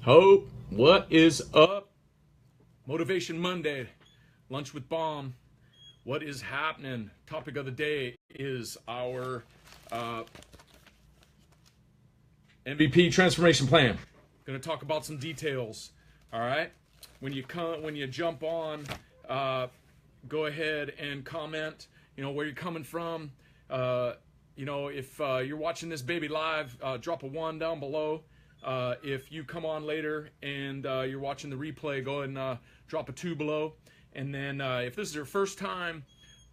Hope, what is up? Motivation Monday, lunch with Baum. What is happening? Topic of the day is our MVP transformation plan. Going to talk about some details. All right. When you jump on, go ahead and comment. Where you're coming from. If you're watching this baby live, drop a 1 down below. If you come on later and you're watching the replay, go ahead and drop a 2 below. And then if this is your first time,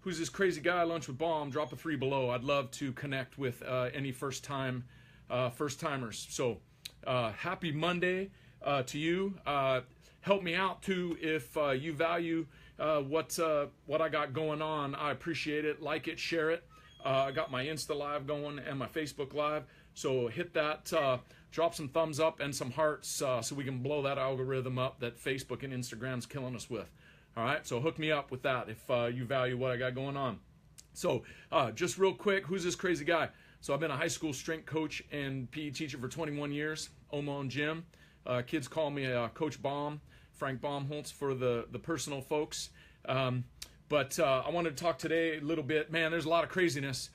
who's this crazy guy, Lunch with Baum, drop a 3 below. I'd love to connect with any first timers. So happy Monday to you. Help me out too if you value what I got going on. I appreciate it. Like it, share it. I got my Insta Live going and my Facebook Live. So hit that, drop some thumbs up and some hearts so we can blow that algorithm up that Facebook and Instagram's killing us with. All right, so hook me up with that if you value what I got going on. So just real quick, who's this crazy guy? So I've been a high school strength coach and PE teacher for 21 years, own gym. Kids call me Coach Baum, Frank Baumholtz for the personal folks. But I wanted to talk today a little bit. Man, there's a lot of craziness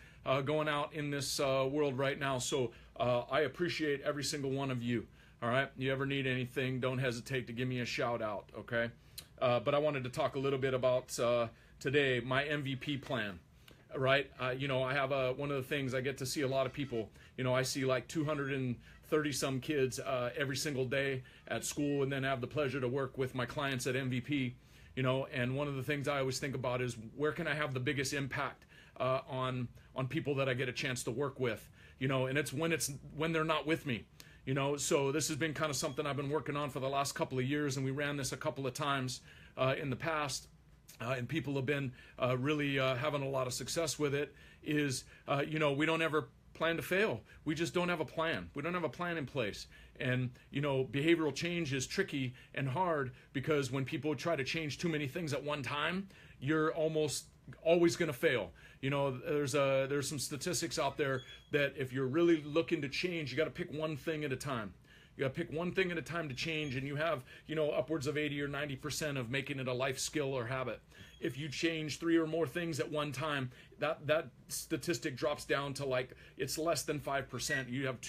going out in this world right now. So I appreciate every single one of you. All right. You ever need anything, don't hesitate to give me a shout out. Okay. But I wanted to talk a little bit about today, my MVP plan. Right. I have one of the things I get to see a lot of people. I see like 230 some kids every single day at school, and then have the pleasure to work with my clients at MVP. And one of the things I always think about is where can I have the biggest impact on people that I get a chance to work with, and it's when they're not with me, so this has been kind of something I've been working on for the last couple of years, and we ran this a couple of times in the past, and people have been really having a lot of success with it. Is we don't ever plan to fail. We just don't have a plan. We don't have a plan in place. And, behavioral change is tricky and hard because when people try to change too many things at one time, you're almost always going to fail. There's some statistics out there that if you're really looking to change, you got to pick one thing at a time. You got to pick one thing at a time to change, and you have, upwards of 80 or 90% of making it a life skill or habit. If you change 3 or more things at one time, that statistic drops down to like it's less than 5%. You have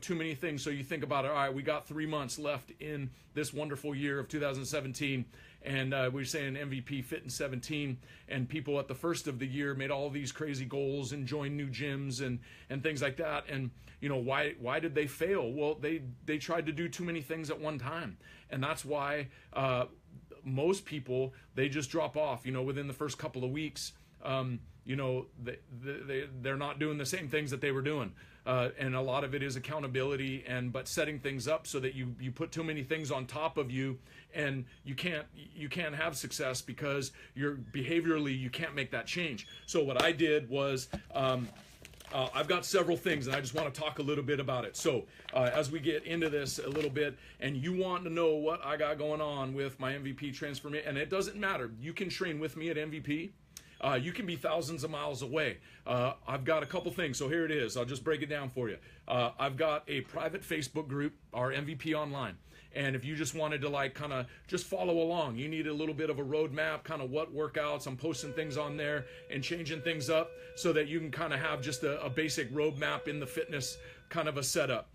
too many things. So you think about it. All right, we got 3 months left in this wonderful year of 2017, and we're saying MVP fit in 17. And people at the first of the year made all these crazy goals and joined new gyms and things like that. And why did they fail? Well, they tried to do too many things at one time, and that's why most people, they just drop off. Within the first couple of weeks, they're not doing the same things that they were doing, and a lot of it is accountability but setting things up so that you put too many things on top of you, and you can't have success because behaviorally you can't make that change. So what I did was I've got several things, and I just want to talk a little bit about it. So as we get into this a little bit, and you want to know what I got going on with my MVP transformation, and it doesn't matter. You can train with me at MVP. You can be thousands of miles away. I've got a couple things. So here it is. I'll just break it down for you. I've got a private Facebook group, our MVP Online. And if you just wanted to kind of just follow along, you need a little bit of a roadmap, kind of what workouts, I'm posting things on there and changing things up so that you can kind of have just a basic roadmap in the fitness kind of a setup.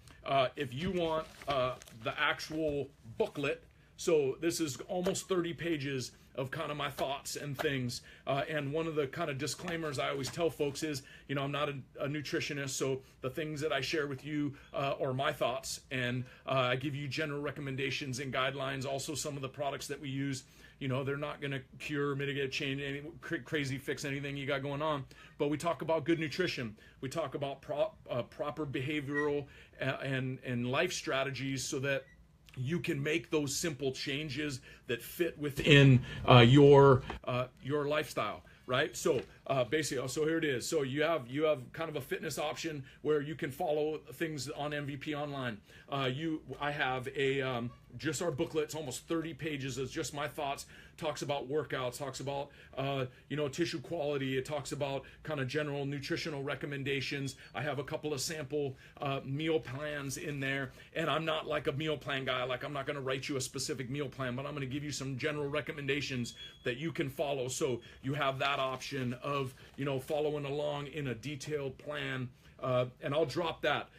If you want the actual booklet, so this is almost 30 pages of kind of my thoughts and things. And one of the kind of disclaimers I always tell folks is, I'm not a nutritionist, so the things that I share with you are my thoughts, and I give you general recommendations and guidelines. Also, some of the products that we use, they're not going to cure, mitigate, change, any crazy fix anything you got going on. But we talk about good nutrition. We talk about proper behavioral and life strategies so that you can make those simple changes that fit within your lifestyle, right? So basically, so here it is. So you have kind of a fitness option where you can follow things on MVP Online. I have a just our booklet. It's almost 30 pages. It's just my thoughts. Talks about workouts. Talks about tissue quality. It talks about kind of general nutritional recommendations. I have a couple of sample meal plans in there, and I'm not like a meal plan guy. Like, I'm not going to write you a specific meal plan, but I'm going to give you some general recommendations that you can follow. So you have that option of following along in a detailed plan. And I'll drop that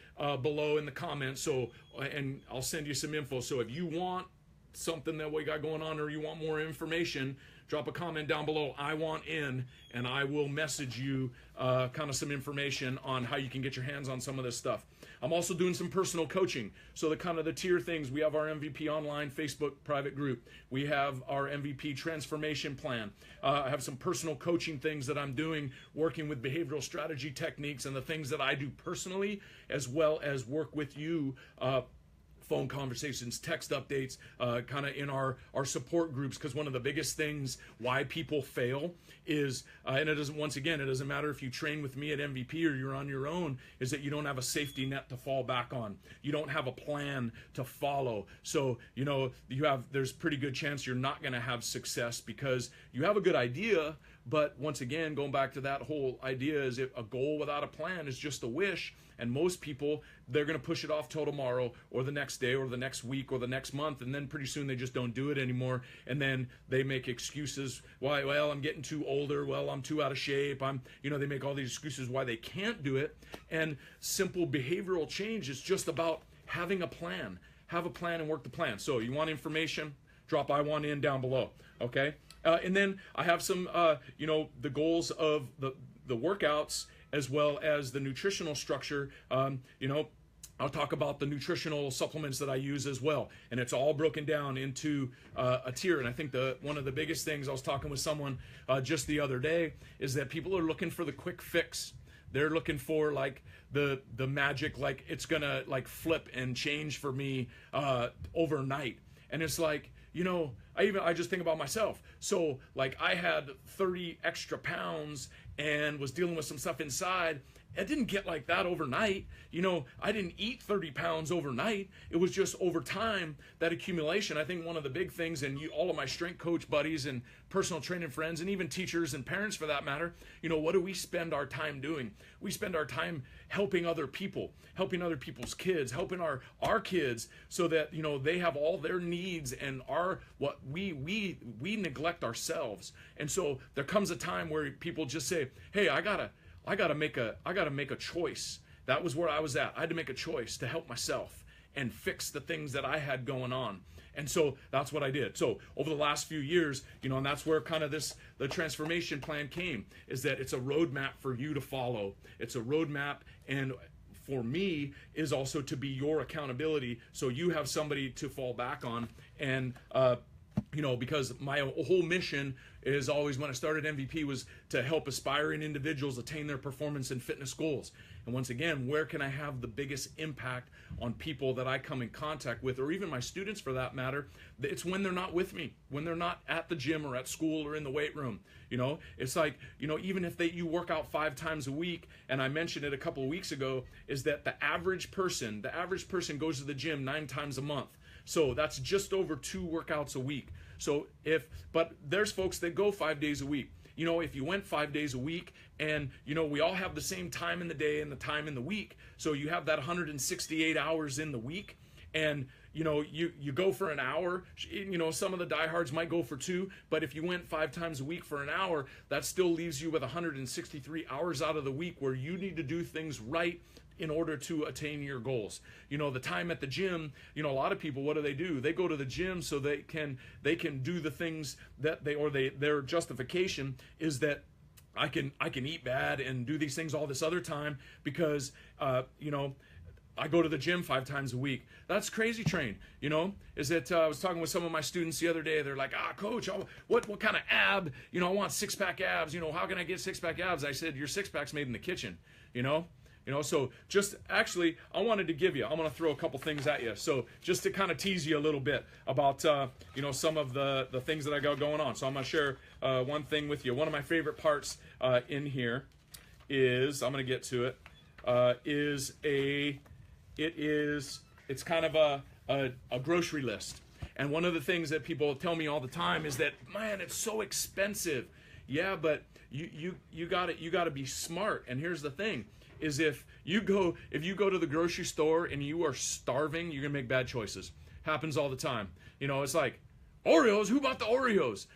below in the comments. So, and I'll send you some info. So if you want something that we got going on, or you want more information, drop a comment down below. I want in, and I will message you kind of some information on how you can get your hands on some of this stuff. I'm also doing some personal coaching. So the kind of the tier things, we have our MVP Online Facebook private group. We have our MVP transformation plan. I have some personal coaching things that I'm doing, working with behavioral strategy techniques and the things that I do personally, as well as work with you, phone conversations, text updates, kind of in our support groups, because one of the biggest things why people fail is, and it doesn't matter if you train with me at MVP or you're on your own, is that you don't have a safety net to fall back on. You don't have a plan to follow. So, there's pretty good chance you're not going to have success because you have a good idea, but once again, going back to that whole idea, is if a goal without a plan is just a wish. And most people, they're going to push it off till tomorrow or the next day or the next week or the next month. And then pretty soon they just don't do it anymore. And then they make excuses. Why? Well, I'm getting too older. Well, I'm too out of shape. They make all these excuses why they can't do it. And simple behavioral change is just about having a plan. Have a plan and work the plan. So you want information? Drop I want in down below. Okay. And then I have some, the goals of the workouts, as well as the nutritional structure. I'll talk about the nutritional supplements that I use as well. And it's all broken down into a tier. And I think one of the biggest things, I was talking with someone just the other day, is that people are looking for the quick fix. They're looking for like the magic, like it's gonna like flip and change for me overnight. And it's like, I just think about myself. So like I had 30 extra pounds and was dealing with some stuff inside. It didn't get like that overnight. I didn't eat 30 pounds overnight. It was just over time, that accumulation. I think one of the big things, and all of my strength coach buddies and personal training friends, and even teachers and parents for that matter, what do we spend our time doing? We spend our time helping other people, helping other people's kids, helping our kids, so that, they have all their needs, and we neglect ourselves. And so there comes a time where people just say, hey, I gotta make a choice. That was where I was at. I had to make a choice to help myself and fix the things that I had going on. And so that's what I did. So over the last few years, and that's where kind of the transformation plan came, is that it's a roadmap for you to follow. It's a roadmap, and for me is also to be your accountability, so you have somebody to fall back on. And because my whole mission is always, when I started MVP, was to help aspiring individuals attain their performance and fitness goals. And once again, where can I have the biggest impact on people that I come in contact with, or even my students for that matter? It's when they're not with me, when they're not at the gym or at school or in the weight room. It's like, even if you work out 5 times a week, and I mentioned it a couple of weeks ago, is that the average person goes to the gym 9 times a month. So that's just over 2 workouts a week. So but there's folks that go 5 days a week. If you went 5 days a week, and we all have the same time in the day and the time in the week, so you have that 168 hours in the week, and you go for an hour. Some of the diehards might go for 2, but if you went 5 times a week for an hour, that still leaves you with 163 hours out of the week where you need to do things right in order to attain your goals. The time at the gym, a lot of people, what do? They go to the gym so they can do the things that their justification is that I can eat bad and do these things all this other time because I go to the gym 5 times a week. That's crazy train, is that I was talking with some of my students the other day. They're like, coach, what kind of ab? I want 6-pack abs. How can I get 6-pack abs? I said, your 6-pack's made in the kitchen, So just actually, I wanted to give you, I'm going to throw a couple things at you. So just to kind of tease you a little bit about, some of the things that I got going on. So I'm going to share one thing with you. One of my favorite parts in here is, I'm going to get to it, it's kind of a grocery list. And one of the things that people tell me all the time is that, man, it's so expensive. Yeah, but you got to be smart. And here's the thing: is if you go to the grocery store and you are starving, you're gonna make bad choices. Happens all the time. It's like, Oreos. Who bought the Oreos?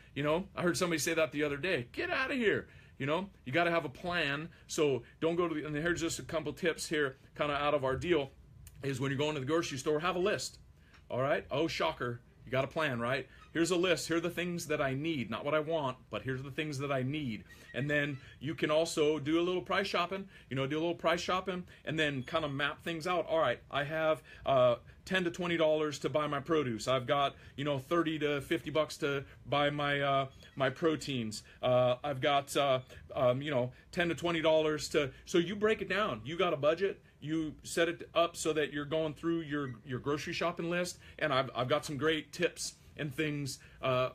I heard somebody say that the other day. Get out of here. You got to have a plan. So don't go to and here's just a couple tips here, kind of out of our deal, is when you're going to the grocery store, have a list. All right. Oh, shocker. You got a plan, right? Here's a list. Here are the things that I need. Not what I want, but here's the things that I need. And then you can also do a little price shopping, and then kind of map things out. All right, I have $10 to $20 to buy my produce. I've got, $30 to $50 to buy my my proteins. I've got $10 to $20 to. So you break it down. You got a budget. You set it up so that you're going through your grocery shopping list, and I've got some great tips and things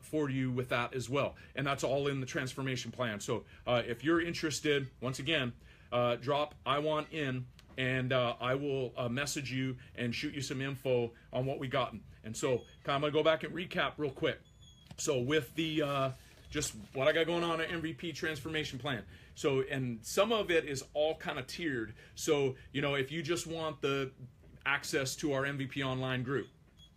for you with that as well. And that's all in the transformation plan. So if you're interested, once again, drop I want in, and I will message you and shoot you some info on what we gotten. And so I'm going to go back and recap real quick. So with the just what I got going on at MVP transformation plan. So, and some of it is all kind of tiered. So, if you just want the access to our MVP online group,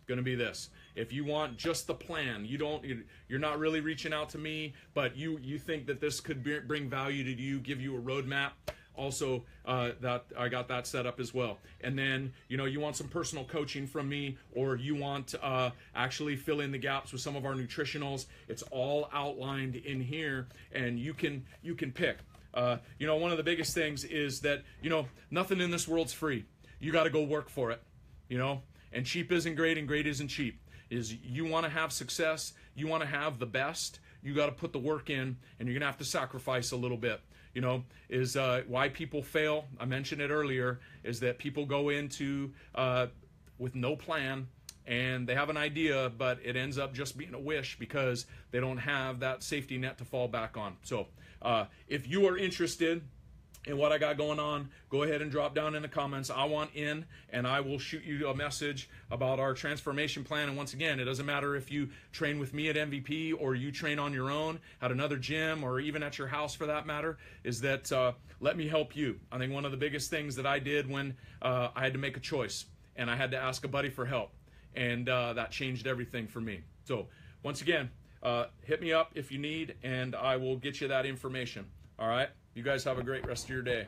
going to be this. If you want just the plan, you're not really reaching out to me, but you think that this could bring value to you, give you a roadmap. Also, that I got that set up as well. And then, you want some personal coaching from me, or you want to actually fill in the gaps with some of our nutritionals. It's all outlined in here, and you can pick. One of the biggest things is that, nothing in this world's free. You got to go work for it, and cheap isn't great and great isn't cheap. Is you want to have success, you want to have the best, you got to put the work in, and you're going to have to sacrifice a little bit. Is why people fail. I mentioned it earlier, is that people go into with no plan, and they have an idea, but it ends up just being a wish because they don't have that safety net to fall back on. So if you are interested in what I got going on, go ahead and drop down in the comments, I want in, and I will shoot you a message about our transformation plan. And once again, it doesn't matter if you train with me at MVP or you train on your own at another gym or even at your house for that matter, is that let me help you. I think one of the biggest things that I did when I had to make a choice and I had to ask a buddy for help, and that changed everything for me. So once again, hit me up if you need, and I will get you that information. All right? You guys have a great rest of your day.